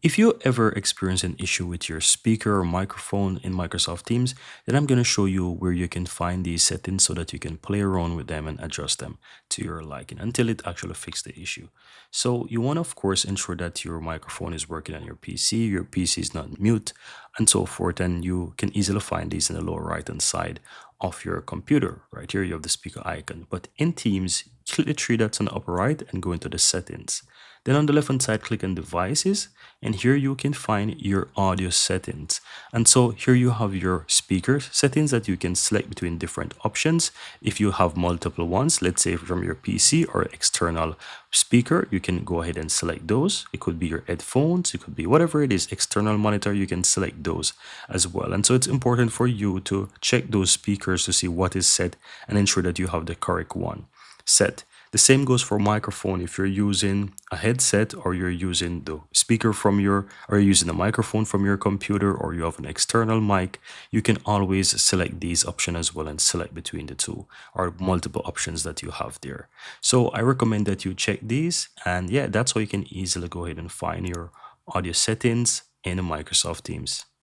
If you ever experience an issue with your speaker or microphone in Microsoft Teams, then I'm going to show you where you can find these settings so that you can play around with them and adjust them to your liking until it actually fixes the issue. So you want to, of course, ensure that your microphone is working on your PC is not mute, and so forth. And you can easily find these in the lower right hand side of your computer. Right here, you have the speaker icon. But in Teams, click the three dots on the upper right and go into the settings. Then on the left hand side, click on devices, and here you can find your audio settings. And so here you have your speaker settings that you can select between different options. If you have multiple ones, let's say from your PC or external speaker, you can go ahead and select those. It could be your headphones, it could be whatever it is, external monitor, you can select those as well. And so it's important for you to check those speakers to see what is set and ensure that you have the correct one set. The same goes for microphone. If you're using a headset or you're using the speaker from your, or you're using a microphone from your computer, or you have an external mic, you can always select these options as well and select between the two or multiple options that you have there. So I recommend that you check these, and yeah, that's how you can easily go ahead and find your audio settings in Microsoft Teams.